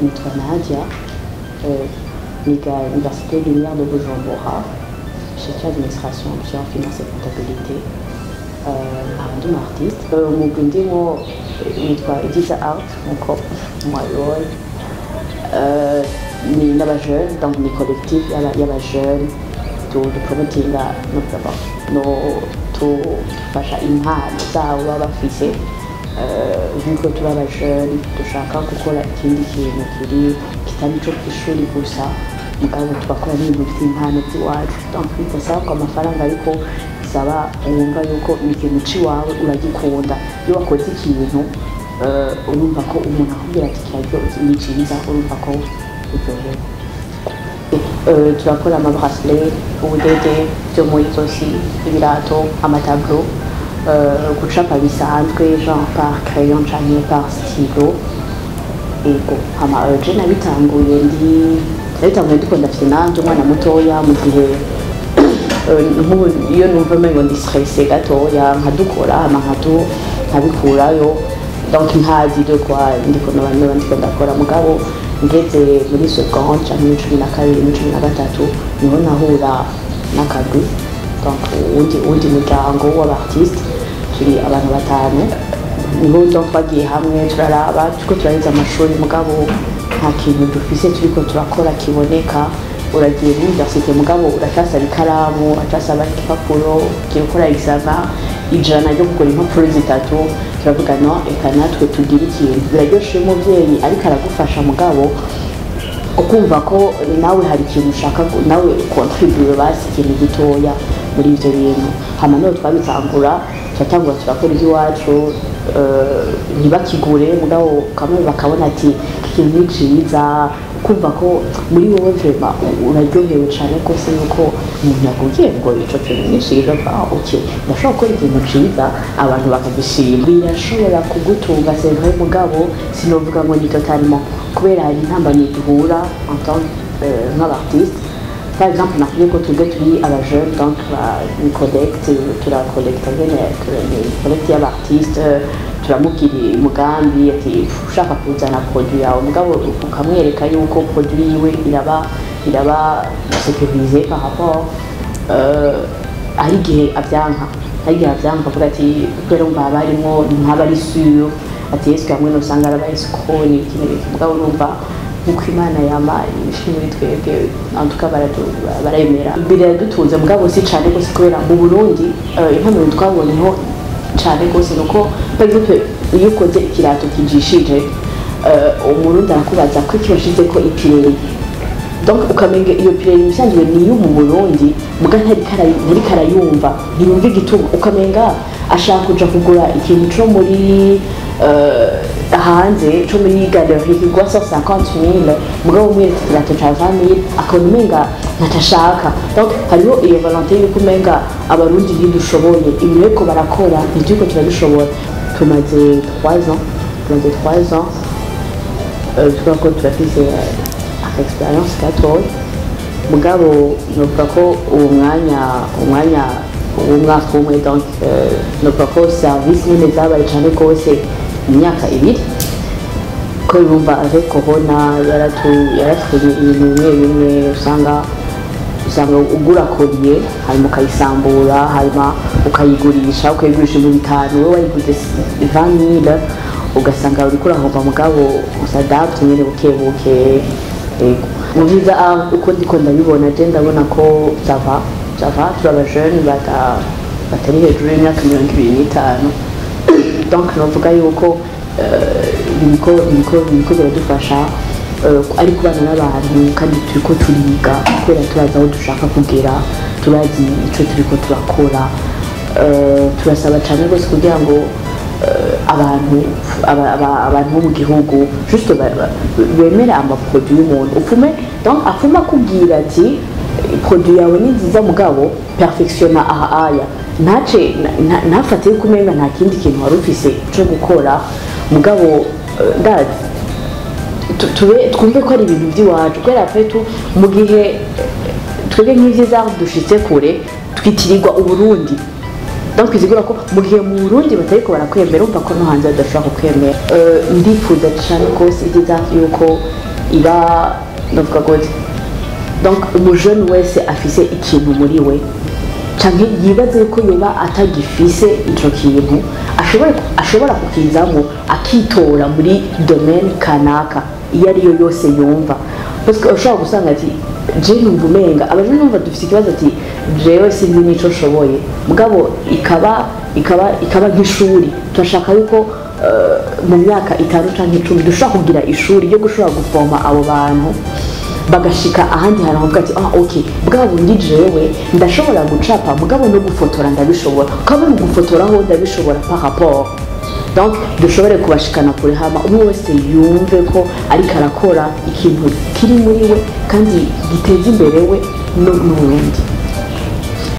Nitwa Nadia, niga Université Lumière de Bujumbura, cherche administration, en finance et comptabilité. Ndi artiste. Umugwi ndimo witwa Igiza Art, nkuko mwabibonye. Ni n'abajeunes, donc ni collectif y'abajeunes dupromotinga no tufasha impano zabo baba bafise. Vuko turi abajeunes dushaka gukora ikindi kintu kitari cyo kw'ishuri gusa, mugabo tugakora n'ibintu by'impano by'iwacu. Donc bitasaba ko amafaranga, ariko bisaba wumva yuko ikintu ciwawe uragikunda. Iyo wakoze ikintu urumva ko umuntu akubwira ati kiraryoshye, ni ciza, urumva ko uryohewe. Turakora amabracelet, ubudede byo mu izosi, ibirato, amatableau, gucapa bisanzwe genre par crayon canke par stylo. Ego je nabitanguye ndiko ndafite nanje umwana mutoya, mu gihe iyo numva umengo ndi stressé gatoya nkadukora nkabikurayo, donc ntazi de quoi ndiko ndakora. Mugabo ngeze muri seconde canke muri 12 muri 13 niho nahura n'akagwi, donc undi muryango w'abartiste, turi abantu batanu, niho donc twagiye hamwe turaraba tuko turariza amashuri, mugabo nta kintu dufise turiko turakora kiboneka. Uragiye muri université mugabo uracasaba ikaramu, uracasaba igipapuro, ugiye gukora examen, ijana ryo gukora impapuro zitatu. Turavuga no, eka natwe tugira ikintu. Biraryoshe umuvyeyi ariko aragufasha, mugabo ukumva ko nawe hari ikintu ushaka nawe contribute basi ikintu gitoya muri ivyo bintu. Hama no twabitangura, turatangura turakora iby'iwacu, ntibakigure mugabo kamwe bakabona ati ikintu ni ciza, kumva ko muri wowe vraiment uraryohewe cyane rwose yuko umuntu yakubwiye ngo ico kintu ni ciza. Okay, ndashobora gukora ikintu ciza abantu bakagishima, birashobora kugutunga c'est vrai, mugabo sinovuga ngo ni totalement, kubera hari intambamyi duhura en tant nk'abartiste. Par exemple, nakubwiye ko turi abajeunes, donc turacollecta nyene collecte y'abartiste, turamubwira umugambi ati ushaka kuzana produit yawe, mugabo ukamwereka yuko produit yiwe iraba sécurisée par rapport ari igihe avyanka avuga ati kubera umva barimo ntabari sûr ati yesu kamwe no sanga arabaye skoni ikintu, mugabo numva uko Imana yama ishimwe twebwe antuka barayemera biradutunze, mugabo si cane gose kubera mu Burundi impano twabonyeho cane gose nuko par exemple iyo ukoze ikirato kijishije umurundi arakubaza ko kibashize ko ipireri, donc ukamenga iyo pireri bisanzwe ni yo mu Burundi, muga ntari karayumva, ntiyumva igituma, ukamenga ashaka kuja kugura ikintu co muri hanze co muri galerie kigwa 150,000, mugabo umwereka ikirato ca 20,000 akabona umenga ntashaka. Donc hariho iyo volonté yuko umenga abarundi ntidushoboye, ibintu ariko barakora ntituriko turabishobora. Tumaze 3 ans twako turafise expérience gatoya, mugabo novuga ko umwanya w'umwaka umwe, donc novuga ko service nyene zabaye cane rwose imyaka 2, ko yumva avec corona yaratwenye ibintu bimwe usanga ugura koriye hanyuma ukayisambura, hanyuma ukayigurisha ibintu 5, wowe wayiguze 20,000 ugasanga uriko urahomba, mugabo usadapte nyene bukebuke. Mu visa uko ndiko ndabibona je ndabona ko sava turi abajeunes batari hejuru y'imyaka 25, donc novuga yuko niko biradufasha ari kubana n'abantu, kandi turiko turiga kubera turazi aho dushaka kugera, turazi ico turiko turakora. Turasaba cane rwose kugira ngo abantu bo mu gihugu juste bemera amaproduit y'umuntu, apfume akubwira ati produit yawe ni nziza, mugabo perfectiona aya, ntafate yuko umenga nta kindi kintu wari ufise co gukora, mugabo twumve ko ari ibintu by'iwacu, kubera fetu mu gihe twebwe nk'ivyiza dushitse kure twitirirwa Uburundi, donc izigura ko mu gihe mu Burundi batariko barakwemera, umva ko no hanze badashobora kukwemera. Ndifuza cyane rwose igeza yuko iba ndavuga gute donc umujene wese afise ikintu muri we canke yibaze ko yoba atagifise ico kintu ashobora kukizamo akitora muri domaine kanaka iyo ariyo yose yumva parce que ushobora gusanga ati je numva umenga abajene numva dufite ikibazo ati jewe sinzi nico nshoboye mugabo ikaba nk'ishuri turashaka yuko mu myaka 5 canke 10 dushobora kugira ishuri ryo gushobora gufoma abo bantu bagashika ahandi hantu bavuga ati okay bwabo ndi jewe ndashobora gucapa mugabo no gufotora ndabishobora kandi no gufotoraho ndabishobora par rapport donc dushobore kubashikana kure hama umwe wese yumve ko ariko arakora ikintu kiri muri we kandi giteza imbere we no n'ubundi